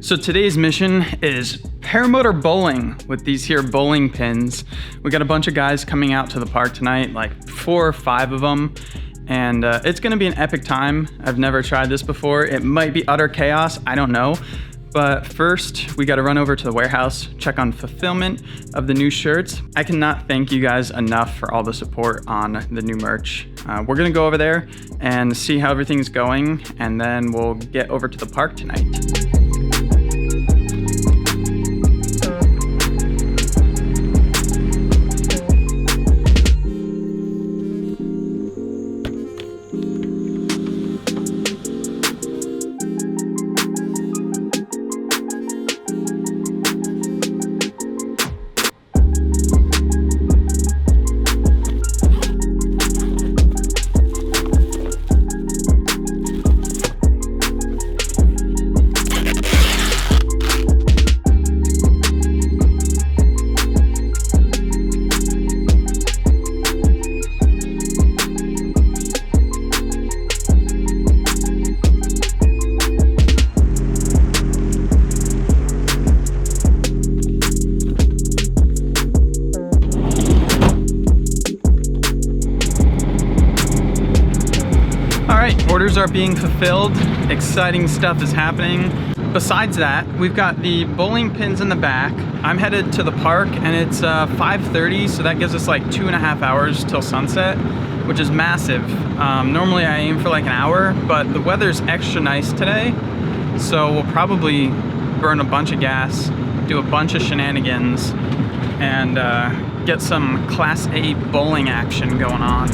So today's mission is paramotor bowling with these here bowling pins. We got a bunch of guys coming out to the park tonight, like 4 or 5 of them. And it's gonna be an epic time. I've never tried this before. It might be utter chaos, I don't know. But first, we gotta run over to the warehouse, check on fulfillment of the new shirts. I cannot thank you guys enough for all the support on the new merch. We're gonna go over there and see how everything's going, and then we'll get over to the park tonight. Orders are being fulfilled. Exciting stuff is happening. Besides that, we've got the bowling pins in the back. I'm headed to the park and it's 5:30, so that gives us like 2.5 hours till sunset, which is massive. Normally I aim for like an hour, but the weather's extra nice today, so we'll probably burn a bunch of gas, do a bunch of shenanigans, and get some Class A bowling action going on.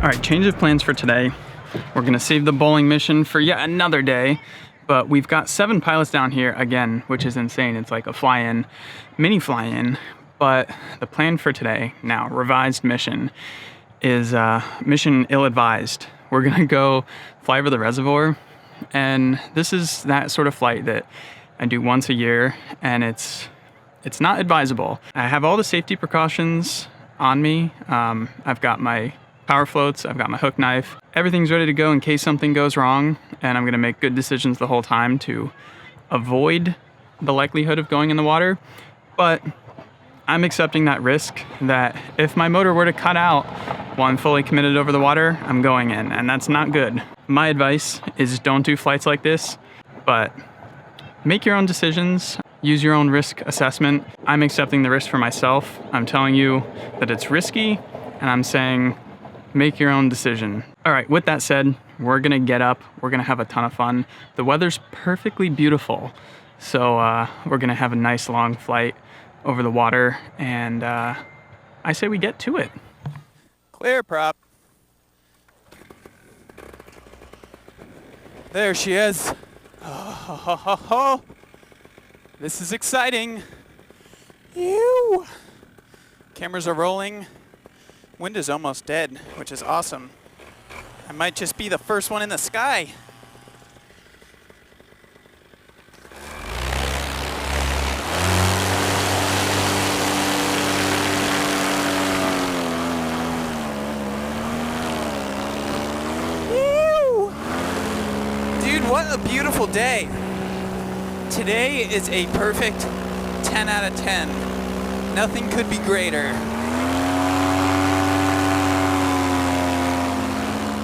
All right, change of plans for today. We're gonna save the bowling mission for yet another day, but we've got 7 pilots down here again, which is insane. It's like a fly-in, mini fly-in, but the plan for today, now revised mission, is mission ill-advised. We're gonna go fly over the reservoir, and this is that sort of flight that I do once a year, and it's not advisable. I have all the safety precautions on me. I've got my power floats, I've got my hook knife. Everything's ready to go in case something goes wrong, and I'm gonna make good decisions the whole time to avoid the likelihood of going in the water. But I'm accepting that risk that if my motor were to cut out while I'm fully committed over the water, I'm going in, and that's not good. My advice is don't do flights like this, but make your own decisions. Use your own risk assessment. I'm accepting the risk for myself. I'm telling you that it's risky, and I'm saying make your own decision. All right, with that said, we're gonna get up. We're gonna have a ton of fun. The weather's perfectly beautiful, so we're gonna have a nice long flight over the water, and I say we get to it. Clear, prop. There she is. Oh. This is exciting. Ew. Cameras are rolling. Wind is almost dead, which is awesome. I might just be the first one in the sky. Ew. Dude, what a beautiful day. Today is a perfect 10 out of 10. Nothing could be greater.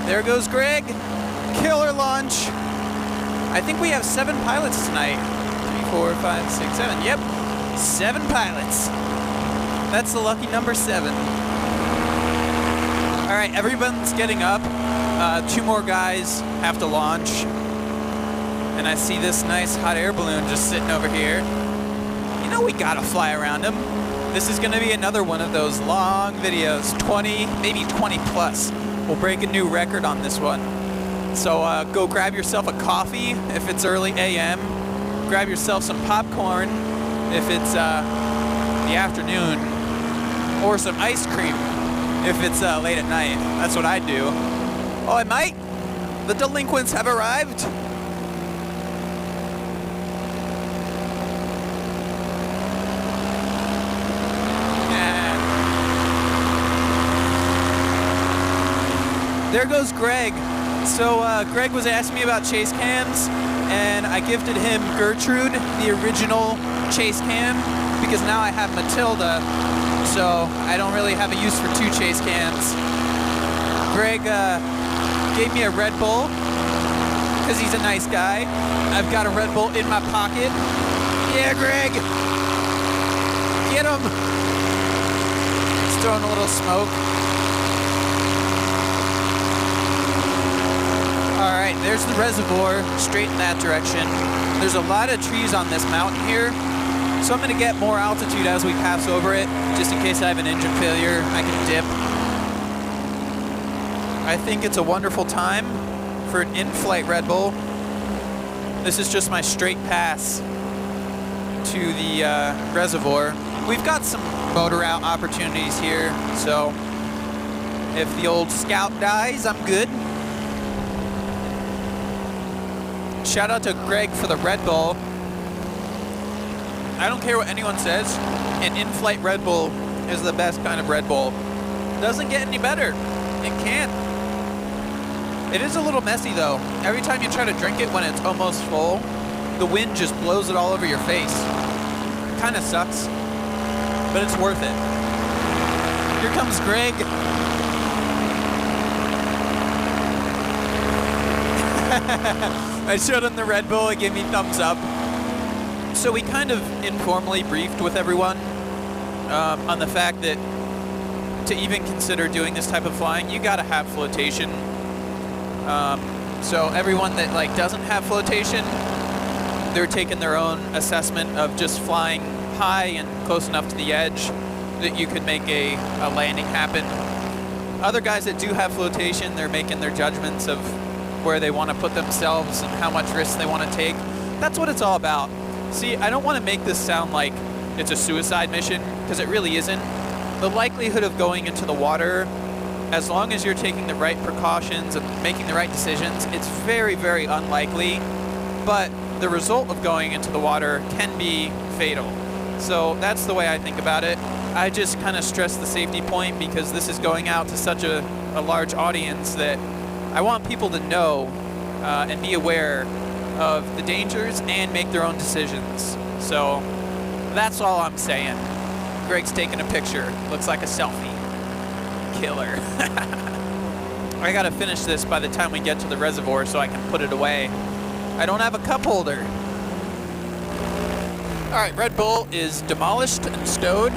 There goes Greg. Killer launch. I think we have 7 pilots tonight. 3, 4, 5, 6, 7. Yep, 7 pilots. That's the lucky number 7. All right, everyone's getting up. 2 more guys have to launch. And I see this nice hot air balloon just sitting over here. You know we gotta fly around him. This is gonna be another one of those long videos, 20, maybe 20 plus. We'll break a new record on this one. So go grab yourself a coffee if it's early AM. Grab yourself some popcorn if it's the afternoon. Or some ice cream if it's late at night. That's what I do. Oh, I might. The delinquents have arrived. Yeah. there goes Greg. So Greg was asking me about chase cams, and I gifted him Gertrude, the original chase cam, because now I have Matilda, so I don't really have a use for 2 chase cams. Greg gave me a Red Bull, because he's a nice guy. I've got a Red Bull in my pocket. Yeah, Greg! Get him! He's throwing a little smoke. Alright, there's the reservoir, straight in that direction. There's a lot of trees on this mountain here, so I'm going to get more altitude as we pass over it, just in case I have an engine failure, I can dip. I think it's a wonderful time for an in-flight Red Bull. This is just my straight pass to the reservoir. We've got some motor out opportunities here, so if the old Scout dies, I'm good. Shout out to Greg for the Red Bull. I don't care what anyone says, an in-flight Red Bull is the best kind of Red Bull. Doesn't get any better. It can't. It is a little messy though. Every time you try to drink it when it's almost full, the wind just blows it all over your face. Kinda sucks, but it's worth it. Here comes Greg. I showed him the Red Bull, he gave me thumbs up. So we kind of informally briefed with everyone on the fact that to even consider doing this type of flying, you gotta have flotation. So everyone that doesn't have flotation, they're taking their own assessment of just flying high and close enough to the edge that you could make a landing happen. Other guys that do have flotation, they're making their judgments of where they want to put themselves and how much risk they want to take. That's what it's all about. See, I don't want to make this sound like it's a suicide mission, because it really isn't. The likelihood of going into the water, as long as you're taking the right precautions and making the right decisions, it's very, very unlikely. But the result of going into the water can be fatal. So that's the way I think about it. I just kind of stress the safety point because this is going out to such a large audience that I want people to know and be aware of the dangers and make their own decisions. So that's all I'm saying. Greg's taking a picture. Looks like a selfie. Killer. I gotta finish this by the time we get to the reservoir so I can put it away. I don't have a cup holder. Alright, Red Bull is demolished and stowed.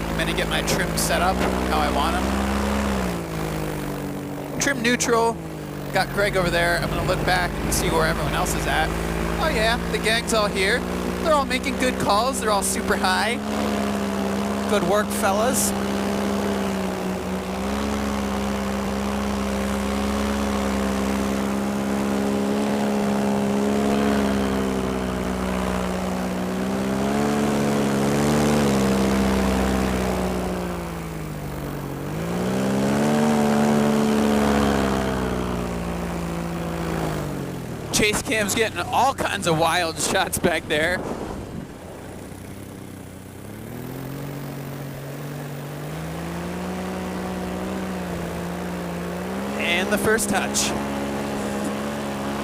I'm gonna get my trim set up how I want them. Trim neutral. Got Greg over there. I'm gonna look back and see where everyone else is at. Oh yeah, the gang's all here. They're all making good calls. They're all super high. Good work, fellas. Chase cam's getting all kinds of wild shots back there. And the first touch.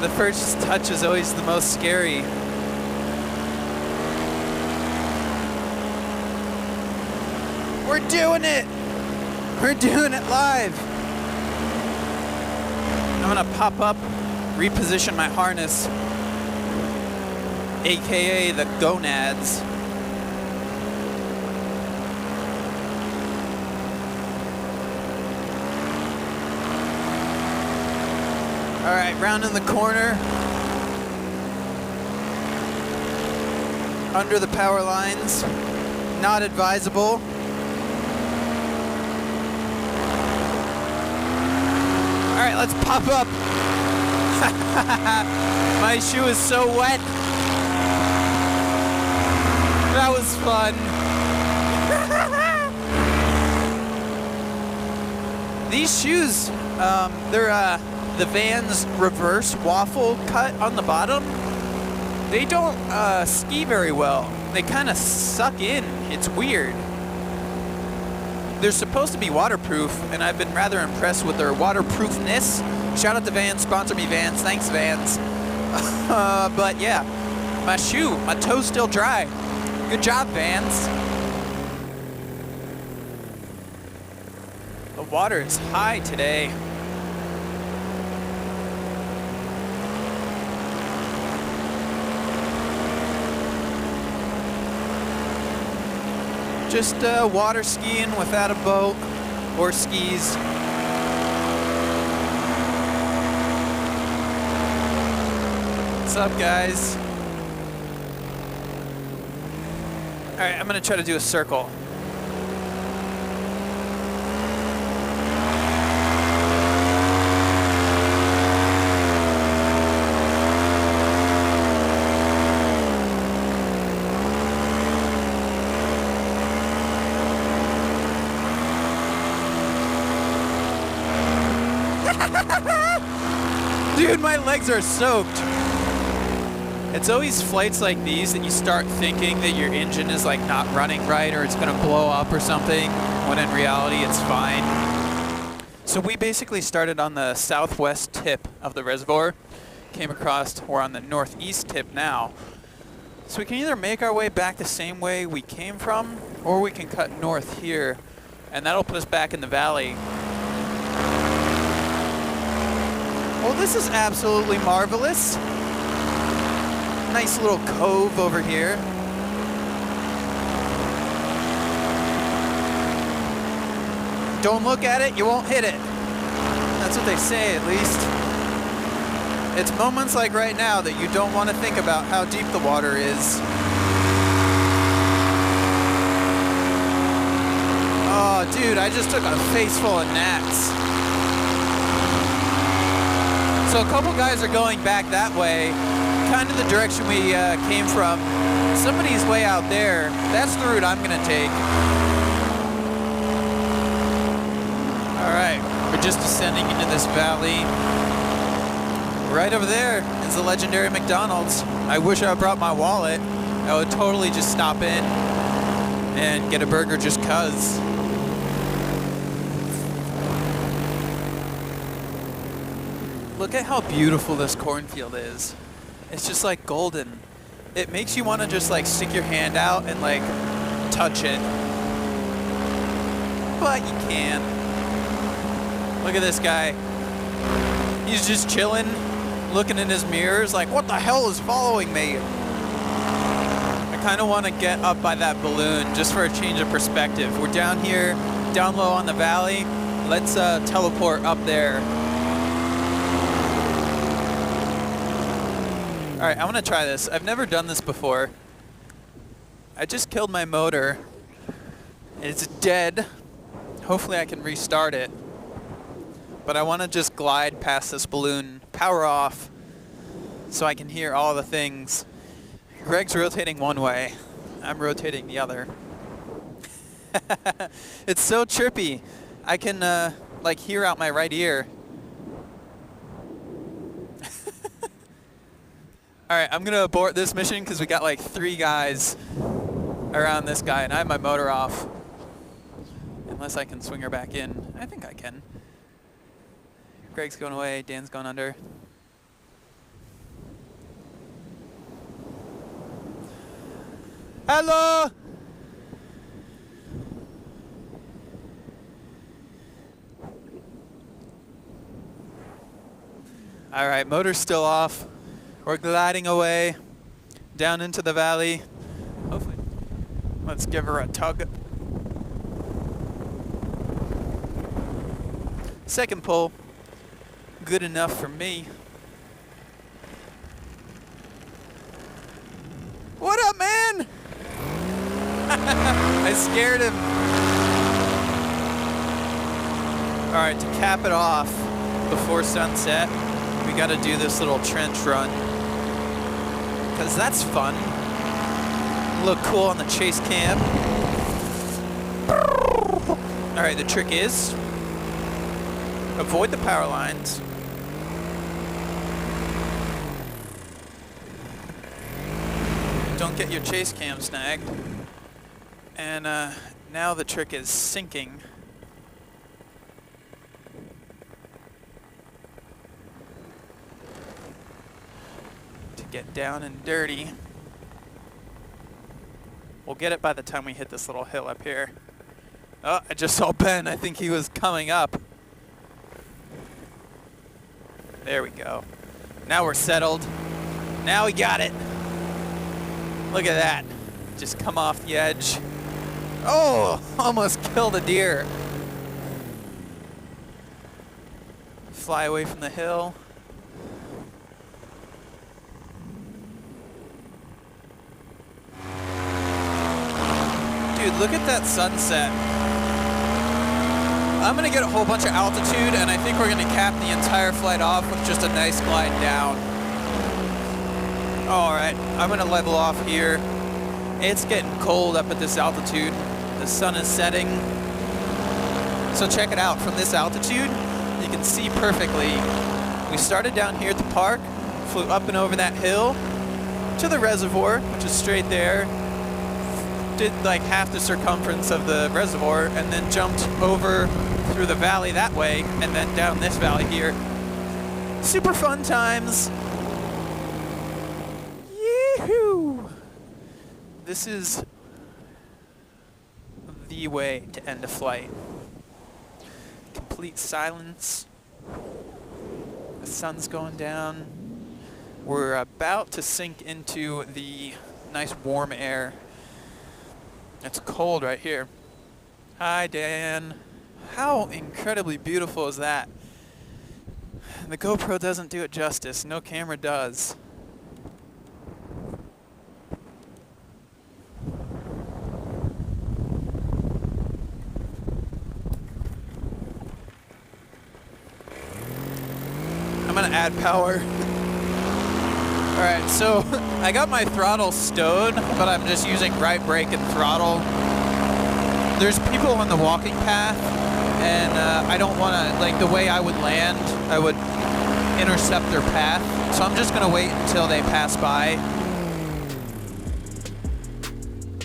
The first touch is always the most scary. We're doing it! We're doing it live! I'm gonna pop up, reposition my harness, aka the gonads. All right, round in the corner, under the power lines, not advisable. All right, let's pop up. My shoe is so wet. That was fun. These shoes, they're the Vans reverse waffle cut on the bottom. They don't ski very well. They kind of suck in. It's weird. They're supposed to be waterproof, and I've been rather impressed with their waterproofness. Shout out to Vans, sponsor me Vans, thanks Vans. But yeah, my toe's still dry. Good job, Vans. The water is high today. Just water skiing without a boat or skis. What's up, guys? All right, I'm gonna try to do a circle. Dude, my legs are soaked. It's always flights like these that you start thinking that your engine is like not running right or it's gonna blow up or something, when in reality it's fine. So we basically started on the southwest tip of the reservoir, came across, we're on the northeast tip now. So we can either make our way back the same way we came from, or we can cut north here, and that'll put us back in the valley. Well, this is absolutely marvelous. Nice little cove over here. Don't look at it, you won't hit it. That's what they say, at least. It's moments like right now that you don't want to think about how deep the water is. Oh, dude, I just took a face full of gnats. So a couple guys are going back that way, kind of the direction we came from. Somebody's way out there. That's the route I'm gonna take. All right, we're just descending into this valley. Right over there is the legendary McDonald's. I wish I brought my wallet. I would totally just stop in and get a burger just 'cause. Look at how beautiful this cornfield is. It's just like golden. It makes you want to just like stick your hand out and like touch it. But you can't. Look at this guy. He's just chilling, looking in his mirrors like, what the hell is following me? I kind of want to get up by that balloon just for a change of perspective. We're down here, down low on the valley. Let's teleport up there. All right, I want to try this. I've never done this before. I just killed my motor. It's dead. Hopefully I can restart it. But I want to just glide past this balloon, power off, so I can hear all the things. Greg's rotating one way. I'm rotating the other. It's so trippy. I can like hear out my right ear. All right, I'm gonna abort this mission because we got like 3 guys around this guy and I have my motor off. Unless I can swing her back in. I think I can. Greg's going away, Dan's going under. Hello! All right, motor's still off. We're gliding away down into the valley. Hopefully, let's give her a tug. Second pull, good enough for me. What up, man? I scared him. All right, to cap it off before sunset, we got to do this little trench run. Because that's fun. Look cool on the chase cam. All right, the trick is avoid the power lines. Don't get your chase cam snagged. And now the trick is sinking. Get down and dirty. We'll get it by the time we hit this little hill up here. Oh, I just saw Ben. I think he was coming up. There we go. Now we're settled. Now we got it. Look at that. Just come off the edge. Oh, almost killed a deer. Fly away from the hill. Dude, look at that sunset. I'm gonna get a whole bunch of altitude, and I think we're gonna cap the entire flight off with just a nice glide down. All right, I'm gonna level off here. It's getting cold up at this altitude. The sun is setting. So check it out, from this altitude, you can see perfectly. We started down here at the park, flew up and over that hill to the reservoir, which is straight there. Did like half the circumference of the reservoir and then jumped over through the valley that way and then down this valley here. Super fun times. Yee-hoo! This is the way to end a flight. Complete silence. The sun's going down. We're about to sink into the nice warm air. It's cold right here. Hi, Dan. How incredibly beautiful is that? The GoPro doesn't do it justice. No camera does. I'm gonna add power. Alright, so I got my throttle stowed, but I'm just using right brake and throttle. There's people on the walking path, and I don't want to, like the way I would land, I would intercept their path. So I'm just going to wait until they pass by.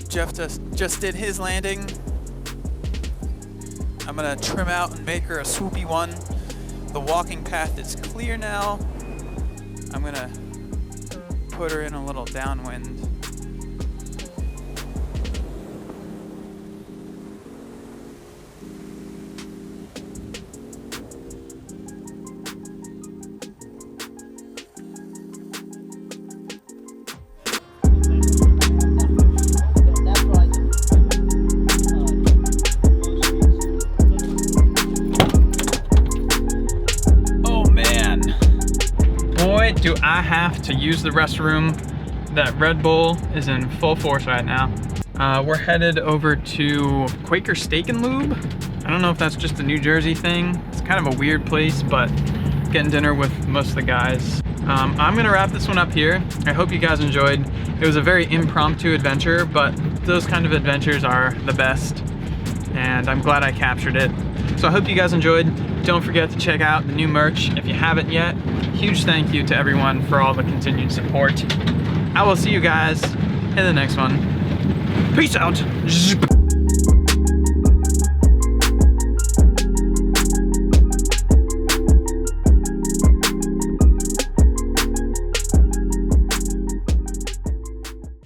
Jeff just did his landing. I'm going to trim out and make her a swoopy one. The walking path is clear now. I'm going to put her in a little downwind. Oh man, boy, do I have to use the restroom. That Red Bull is in full force right now. We're headed over to Quaker Steak and Lube. I don't know if that's just a New Jersey thing. It's kind of a weird place, but getting dinner with most of the guys. I'm gonna wrap this one up here. I hope you guys enjoyed. It was a very impromptu adventure, but those kind of adventures are the best, and I'm glad I captured it. So I hope you guys enjoyed. Don't forget to check out the new merch if you haven't yet. Huge thank you to everyone for all the continued support. I will see you guys in the next one. Peace out.